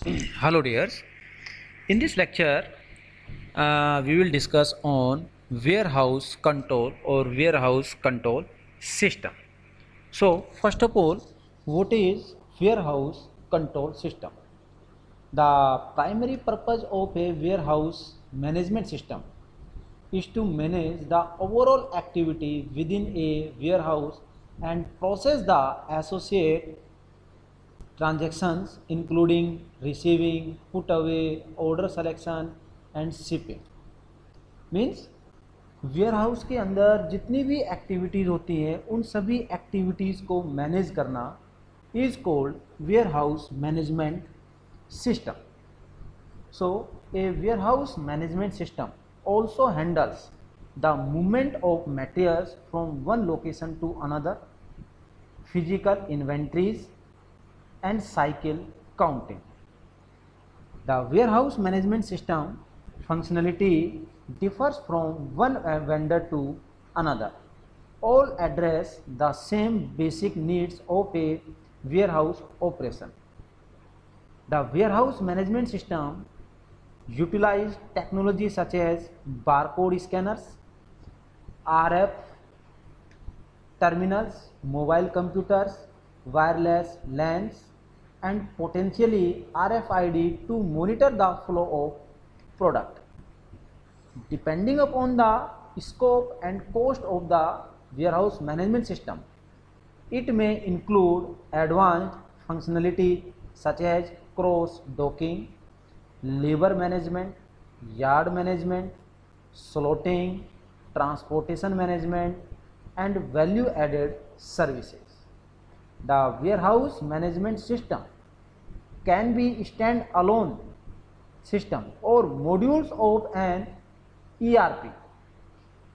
Hello dears. In this lecture, we will discuss on warehouse control or warehouse control system. So first of all, what is warehouse control system? The primary purpose of a warehouse management system is to manage the overall activity within a warehouse and process the associated transactions including receiving, put away, order selection and shipping. Means warehouse के अंदर जितनी भी activities होती हैं उन सभी activities को manage करना is called warehouse management system. So A warehouse management system also handles the movement of materials from one location to another, physical inventories and cycle counting. The warehouse management system functionality differs from one vendor to another. All address the same basic needs of a warehouse operation. The warehouse management system utilize technology such as barcode scanners, RF terminals, mobile computers, wireless LANs and potentially RFID to monitor the flow of product. Depending upon the scope and cost of the warehouse management system, it may include advanced functionality such as cross docking, labor management, yard management, slotting, transportation management and value added services. The warehouse management system can be stand-alone system or modules of an ERP.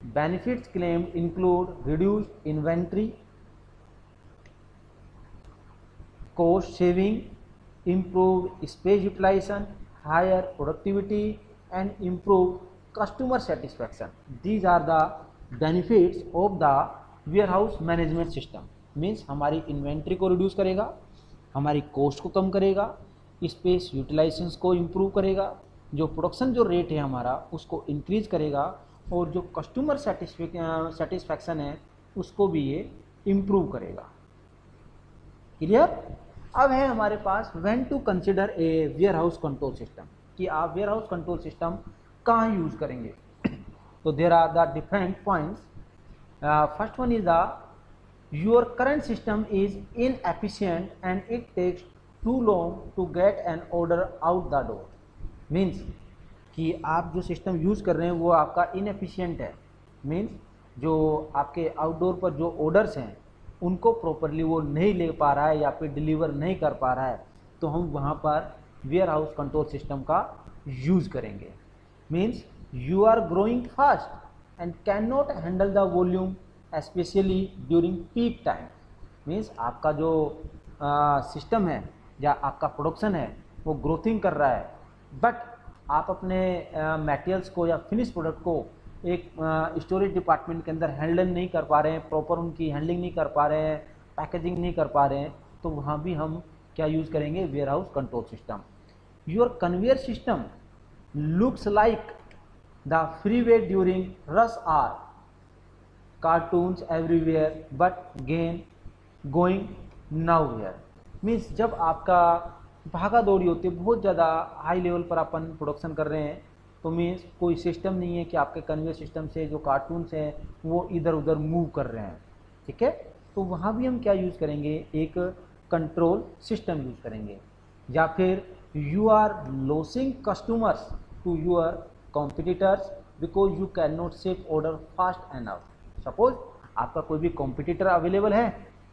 Benefits claimed include reduced inventory, cost saving, improved space utilization, higher productivity and improved customer satisfaction. These are the benefits of the warehouse management system. Means हमारी inventory को reduce करेगा, हमारी cost को कम करेगा, space utilization को improve करेगा, जो production जो रेट है हमारा उसको इंक्रीज करेगा और जो कस्टमर सेटिस्फैक्शन है उसको भी ये इम्प्रूव करेगा. क्लियर. अब है हमारे पास when to consider a warehouse control system, कि आप वेयरहाउस कंट्रोल सिस्टम कहाँ यूज़ करेंगे. तो there are the different points. First one is the your current system is inefficient and it takes too long to get an order out the door. Means कि आप जो system use कर रहे हैं वो आपका इनएफिशिएंट है. मीन्स जो आपके आउटडोर पर जो ऑर्डर्स हैं उनको प्रॉपरली वो नहीं ले पा रहा है या फिर डिलीवर नहीं कर पा रहा है, तो हम वहाँ पर वेयर हाउस कंट्रोल सिस्टम का यूज़ करेंगे. Means you are growing fast and can not handle the volume specially during peak time. Means आपका जो सिस्टम है या आपका प्रोडक्शन है वो ग्रोथिंग कर रहा है, बट आप अपने मटेरियल्स को या फिनिश प्रोडक्ट को एक स्टोरेज डिपार्टमेंट के अंदर हैंडल नहीं कर पा रहे हैं, प्रॉपर उनकी हैंडलिंग नहीं कर पा रहे हैं, पैकेजिंग नहीं कर पा रहे हैं, तो वहाँ भी हम क्या यूज़ करेंगे, warehouse control system. Your conveyor system looks like the freeway during rush hour, cartons everywhere but gain going nowhere. Means जब आपका भागा दौड़ी होती है, बहुत ज़्यादा हाई लेवल पर अपन प्रोडक्शन कर रहे हैं, तो मीन्स कोई सिस्टम नहीं है कि आपके कन्वेयर सिस्टम से जो कार्टून्स हैं वो इधर उधर मूव कर रहे हैं. ठीक है, तो वहाँ भी हम क्या यूज़ करेंगे, एक कंट्रोल सिस्टम यूज़ करेंगे. या फिर you are losing customers to your competitors because you can not ship order fast enough. Suppose आपका कोई भी कॉम्पिटिटर अवेलेबल है,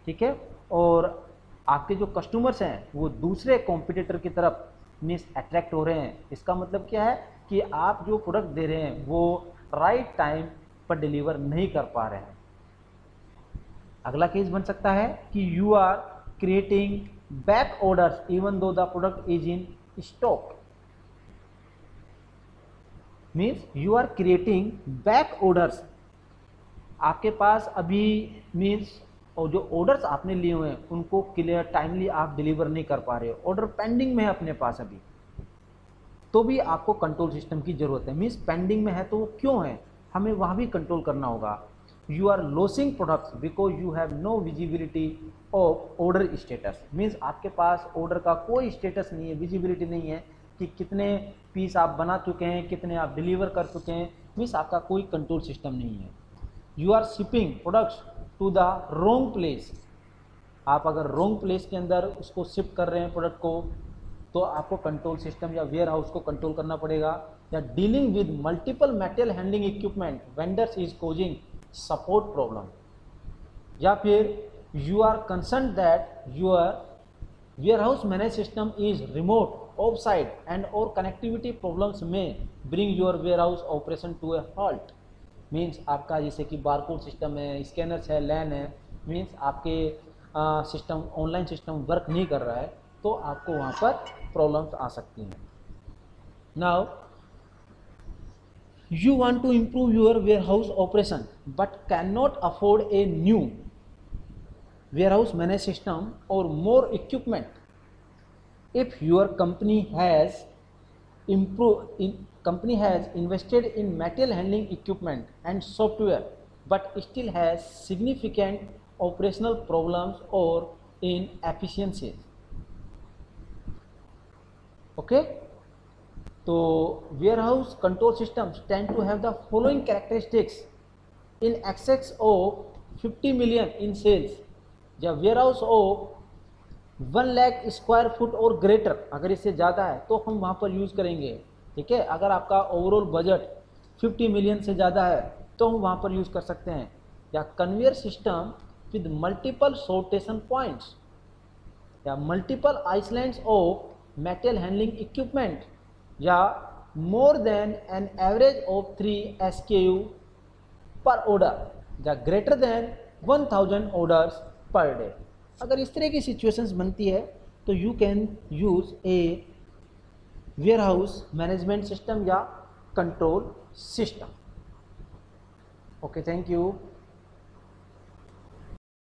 ठीक है, और आपके जो कस्टमर्स हैं वो दूसरे कॉम्पिटिटर की तरफ मीन्स अट्रैक्ट हो रहे हैं. इसका मतलब क्या है कि आप जो प्रोडक्ट दे रहे हैं वो राइट टाइम पर डिलीवर नहीं कर पा रहे हैं. अगला केस बन सकता है कि you are creating back orders even though the product is in stock. Means you are creating back orders. आपके पास अभी मीन्स और जो ऑर्डर्स आपने लिए हुए हैं उनको क्लियर टाइमली आप डिलीवर नहीं कर पा रहे हो, ऑर्डर पेंडिंग में है अपने पास अभी, तो भी आपको कंट्रोल सिस्टम की जरूरत है। मीन्स पेंडिंग में है तो वो क्यों है, हमें वहाँ भी कंट्रोल करना होगा। You are losing products because you have no visibility of order status. Means आपके पास ऑर्डर का कोई स्टेटस नहीं है, विजिबिलिटी नहीं है कि कितने पीस आप बना चुके हैं, कितने आप डिलीवर कर चुके हैं। मीन्स आपका कोई कंट्रोल सिस्टम नहीं है। You are shipping products to the wrong place. आप अगर रॉन्ग प्लेस के अंदर उसको शिफ्ट कर रहे हैं प्रोडक्ट को, तो आपको कंट्रोल सिस्टम या वेयर हाउस को कंट्रोल करना पड़ेगा। या dealing with multiple material handling equipment vendors is causing support problem. या फिर you are concern that your warehouse manage system is remote of site and और कनेक्टिविटी प्रॉब्लम्स में bring your warehouse operation to a halt. Means आपका जैसे कि barcode system है, scanners है, लैन है, मीन्स आपके सिस्टम ऑनलाइन सिस्टम वर्क नहीं कर रहा है, तो आपको वहाँ पर प्रॉब्लम्स आ सकती हैं। Now you want to improve your warehouse operation but cannot afford a new warehouse management system or more equipment. If your company has invested in material handling equipment and software but still has significant operational problems or inefficiencies. Okay, तो warehouse control systems tend to have the following characteristics: in excess of 50 million in sales, या warehouse of 1 lakh square foot और greater, अगर इससे ज़्यादा है तो हम वहाँ पर यूज़ करेंगे। ठीक है, अगर आपका ओवरऑल बजट 50 मिलियन से ज़्यादा है तो हम वहाँ पर यूज़ कर सकते हैं। या conveyor system with multiple sortation points, या multiple islands of material handling equipment, या more than an average of 3 SKU per order, या greater than 1000 orders per day. अगर इस तरह की सिचुएशंस बनती है तो you can use a warehouse management system या control system. Okay, thank you.